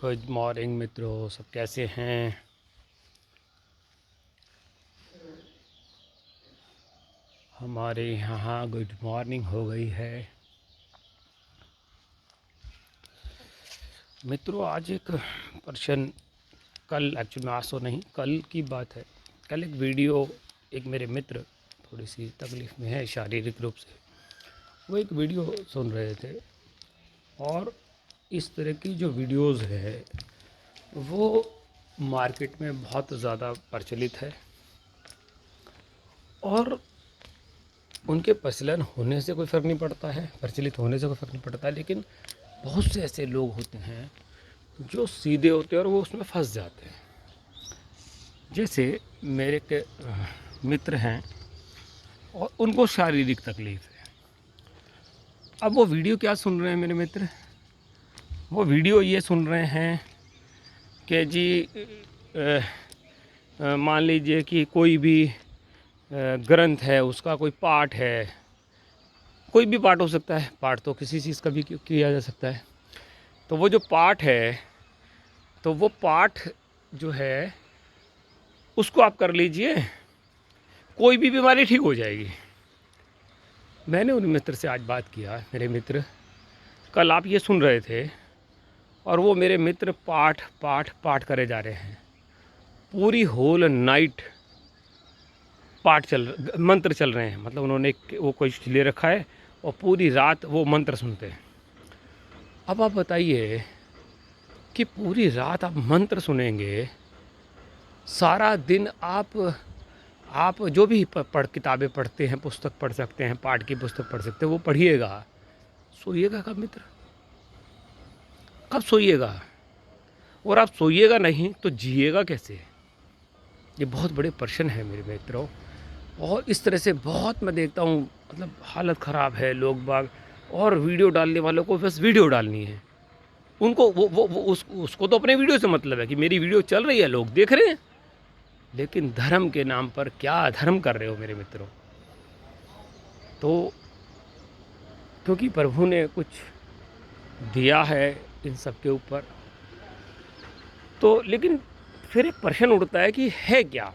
Good morning मित्रों, सब कैसे हैं। हमारे यहाँ गुड मॉर्निंग हो गई है मित्रों। आज एक पर्सन, कल एक्चुअली में आज तो नहीं, कल की बात है। कल एक वीडियो, एक मेरे मित्र थोड़ी सी तकलीफ़ में है शारीरिक रूप से, वो एक वीडियो सुन रहे थे। और इस तरह की जो वीडियोज़ है वो मार्केट में बहुत ज़्यादा प्रचलित है और उनके प्रचलन होने से कोई फ़र्क नहीं पड़ता है, प्रचलित होने से कोई फ़र्क नहीं पड़ता है। लेकिन बहुत से ऐसे लोग होते हैं जो सीधे होते हैं और वो उसमें फंस जाते हैं। जैसे मेरे के मित्र हैं और उनको शारीरिक तकलीफ़ है। अब वो वीडियो क्या सुन रहे हैं मेरे मित्र, वो वीडियो ये सुन रहे हैं कि जी मान लीजिए कि कोई भी ग्रंथ है, उसका कोई पाठ है, कोई भी पाठ हो सकता है, पाठ तो किसी चीज़ का भी किया जा सकता है। तो वो जो पाठ है, तो वो पाठ जो है उसको आप कर लीजिए, कोई भी बीमारी ठीक हो जाएगी। मैंने उन मित्र से आज बात किया। मेरे मित्र, कल आप ये सुन रहे थे और वो मेरे मित्र पाठ पाठ पाठ करे जा रहे हैं। पूरी होल नाइट मंत्र चल रहे हैं। मतलब उन्होंने वो कोई ले रखा है और पूरी रात वो मंत्र सुनते हैं। अब आप बताइए कि पूरी रात आप मंत्र सुनेंगे, सारा दिन आप जो भी किताबें पढ़ते हैं, पुस्तक पढ़ सकते हैं, पाठ की पुस्तक पढ़ सकते हैं, वो पढ़िएगा। सोइएगा कब मित्र, कब सोइएगा? और आप सोइएगा नहीं तो जिएगा कैसे? ये बहुत बड़े प्रश्न है मेरे मित्रों। और इस तरह से बहुत मैं देखता हूँ, मतलब हालत ख़राब है लोग बाग। और वीडियो डालने वालों को बस वीडियो डालनी है, उनको वो उसको तो अपने वीडियो से मतलब है कि मेरी वीडियो चल रही है, लोग देख रहे हैं। लेकिन धर्म के नाम पर क्या धर्म कर रहे हो मेरे मित्रों? तो क्योंकि प्रभु ने कुछ दिया है इन सब के ऊपर, तो लेकिन फिर एक प्रश्न उठता है कि है क्या?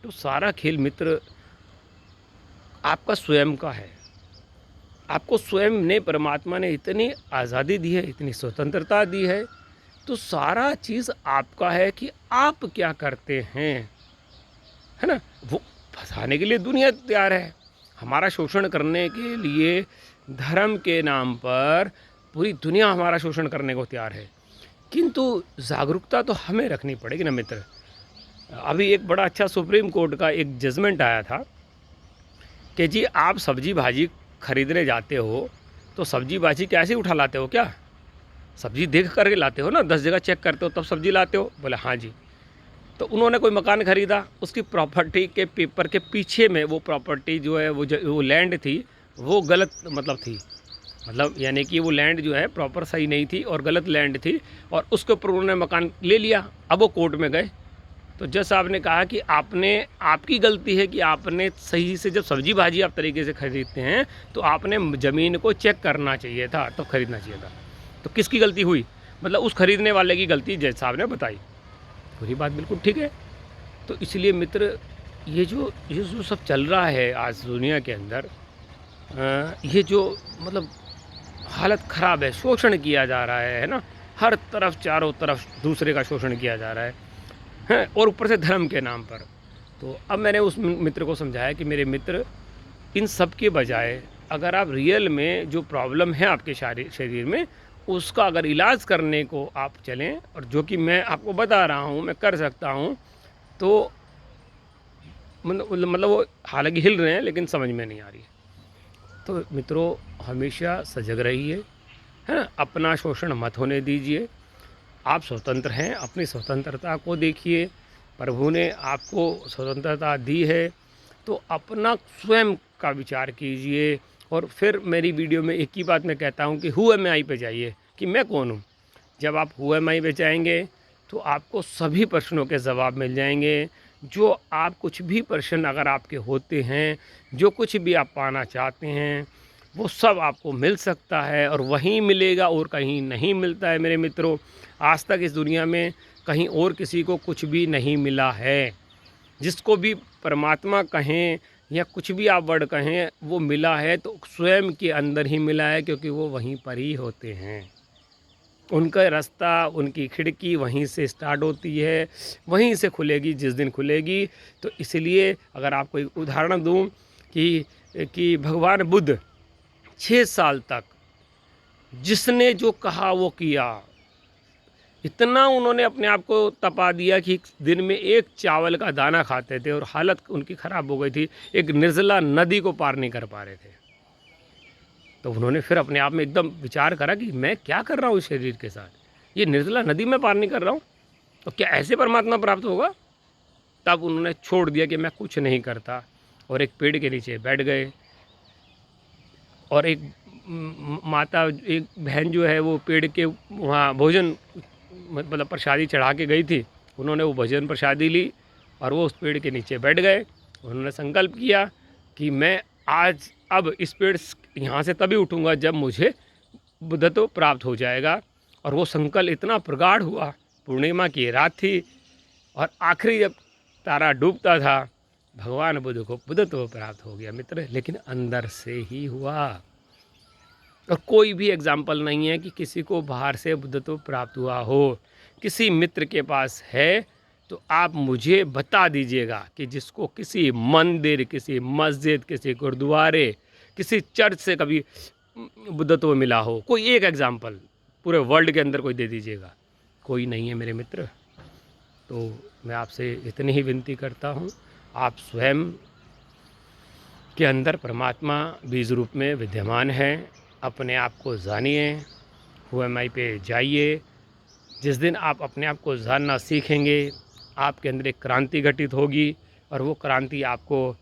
तो सारा खेल मित्र आपका स्वयं का है। आपको स्वयं ने, परमात्मा ने इतनी आज़ादी दी है, इतनी स्वतंत्रता दी है, तो सारा चीज़ आपका है कि आप क्या करते हैं, है ना। वो फंसाने के लिए दुनिया तैयार है, हमारा शोषण करने के लिए धर्म के नाम पर पूरी दुनिया हमारा शोषण करने को तैयार है। किंतु जागरूकता तो हमें रखनी पड़ेगी ना मित्र। अभी एक बड़ा अच्छा सुप्रीम कोर्ट का एक जजमेंट आया था कि जी आप सब्जी भाजी खरीदने जाते हो तो सब्जी भाजी कैसे उठा लाते हो? क्या सब्जी देख करके लाते हो ना, 10 जगह चेक करते हो तब सब्जी लाते हो? बोले हाँ जी। तो उन्होंने कोई मकान ख़रीदा, उसकी प्रॉपर्टी के पेपर के पीछे में वो प्रॉपर्टी जो है, वो लैंड थी, वो गलत मतलब थी। मतलब यानी कि वो लैंड जो है प्रॉपर सही नहीं थी और गलत लैंड थी, और उसके ऊपर उन्होंने मकान ले लिया। अब वो कोर्ट में गए तो जज साहब ने कहा कि आपकी गलती है कि आपने सही से, जब सब्जी भाजी आप तरीके से खरीदते हैं तो आपने ज़मीन को चेक करना चाहिए था, तब खरीदना चाहिए था। तो किसकी गलती हुई? मतलब उस खरीदने वाले की गलती जज साहब ने बताई। पूरी बात बिल्कुल ठीक है। तो इसलिए मित्र, ये जो सब चल रहा है आज दुनिया के अंदर, ये जो मतलब हालत ख़राब है, शोषण किया जा रहा है ना, हर तरफ चारों तरफ दूसरे का शोषण किया जा रहा है, और ऊपर से धर्म के नाम पर। तो अब मैंने उस मित्र को समझाया कि मेरे मित्र, इन सब के बजाय अगर आप रियल में जो प्रॉब्लम है आपके शरीर में, उसका अगर इलाज करने को आप चलें, और जो कि मैं आपको बता रहा हूँ मैं कर सकता हूँ, तो मतलब वो हालांकि हिल रहे हैं लेकिन समझ में नहीं आ रही। तो मित्रों, हमेशा सजग रहिए, है ना। अपना शोषण मत होने दीजिए। आप स्वतंत्र हैं, अपनी स्वतंत्रता को देखिए। प्रभु ने आपको स्वतंत्रता दी है, तो अपना स्वयं का विचार कीजिए। और फिर मेरी वीडियो में एक ही बात मैं कहता हूँ कि हु एम आई पे जाइए, कि मैं कौन हूँ। जब आप हु एम आई पे जाएंगे तो आपको सभी प्रश्नों के जवाब मिल जाएंगे। जो आप कुछ भी प्रश्न अगर आपके होते हैं, जो कुछ भी आप पाना चाहते हैं, वो सब आपको मिल सकता है और वहीं मिलेगा और कहीं नहीं मिलता है मेरे मित्रों। आज तक इस दुनिया में कहीं और किसी को कुछ भी नहीं मिला है। जिसको भी परमात्मा कहें या कुछ भी आप वर्ड कहें, वो मिला है तो स्वयं के अंदर ही मिला है, क्योंकि वो वहीं पर ही होते हैं। उनका रास्ता, उनकी खिड़की वहीं से स्टार्ट होती है, वहीं से खुलेगी जिस दिन खुलेगी। तो इसलिए अगर आपको एक उदाहरण दूं कि भगवान बुद्ध 6 साल तक जिसने जो कहा वो किया। इतना उन्होंने अपने आप को तपा दिया कि दिन में एक चावल का दाना खाते थे और हालत उनकी ख़राब हो गई थी। एक निर्जला नदी को पार नहीं कर पा रहे थे। तो उन्होंने फिर अपने आप में एकदम विचार करा कि मैं क्या कर रहा हूँ इस शरीर के साथ, ये निर्जला नदी में पार नहीं कर रहा हूँ, तो क्या ऐसे परमात्मा प्राप्त होगा। तब उन्होंने छोड़ दिया कि मैं कुछ नहीं करता और एक पेड़ के नीचे बैठ गए। और एक माता, एक बहन जो है वो पेड़ के वहाँ भोजन मतलब प्रसादी चढ़ा के गई थी। उन्होंने वो भोजन प्रसादी ली और वो उस पेड़ के नीचे बैठ गए। उन्होंने संकल्प किया कि मैं आज अब इस पेड़ यहाँ से तभी उठूँगा जब मुझे बुद्धत्व प्राप्त हो जाएगा। और वो संकल्प इतना प्रगाढ़ हुआ। पूर्णिमा की रात थी और आखिरी जब तारा डूबता था, भगवान बुद्ध को बुद्धत्व प्राप्त हो गया मित्र, लेकिन अंदर से ही हुआ। और कोई भी एग्जाम्पल नहीं है कि किसी को बाहर से बुद्धत्व प्राप्त हुआ हो। किसी मित्र के पास है तो आप मुझे बता दीजिएगा कि जिसको किसी मंदिर, किसी मस्जिद, किसी गुरुद्वारे, किसी चर्च से कभी बुद्धत्व मिला हो। कोई एक एग्जाम्पल पूरे वर्ल्ड के अंदर कोई दे दीजिएगा। कोई नहीं है मेरे मित्र। तो मैं आपसे इतनी ही विनती करता हूँ, आप स्वयं के अंदर परमात्मा बीज रूप में विद्यमान है। अपने आप को जानिए, हु एम आई पे जाइए। जिस दिन आप अपने आप को जानना सीखेंगे, आपके अंदर एक क्रांति घटित होगी और वो क्रांति आपको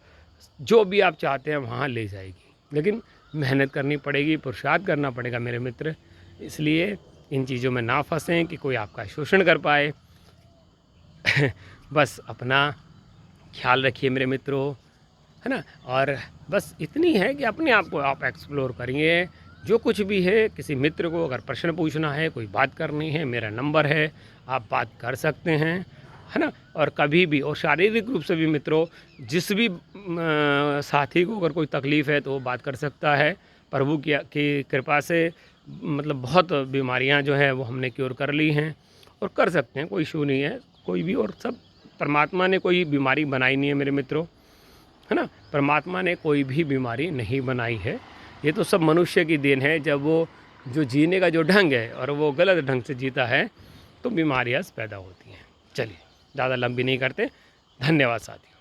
जो भी आप चाहते हैं वहाँ ले जाएगी। लेकिन मेहनत करनी पड़ेगी, पुरुषार्थ करना पड़ेगा मेरे मित्र। इसलिए इन चीज़ों में ना फंसें कि कोई आपका शोषण कर पाए। बस अपना ख्याल रखिए मेरे मित्रों, है ना। और बस इतनी है कि अपने आप को आप एक्सप्लोर करिए। जो कुछ भी है, किसी मित्र को अगर प्रश्न पूछना है, कोई बात करनी है, मेरा नंबर है, आप बात कर सकते हैं, है ना। और कभी भी, और शारीरिक रूप से भी मित्रों, जिस भी साथी को अगर कोई तकलीफ़ है तो वो बात कर सकता है। प्रभु की कृपा से मतलब बहुत बीमारियां जो हैं वो हमने क्योर कर ली हैं और कर सकते हैं, कोई इशू नहीं है कोई भी। और सब परमात्मा ने कोई बीमारी बनाई नहीं है मेरे मित्रों, है ना। परमात्मा ने कोई भी बीमारी नहीं बनाई है। ये तो सब मनुष्य की देन है। जब वो जो जीने का जो ढंग है और वो गलत ढंग से जीता है तो बीमारियाँ पैदा होती हैं। चलिए ज़्यादा लंबी नहीं करते। धन्यवाद साथी।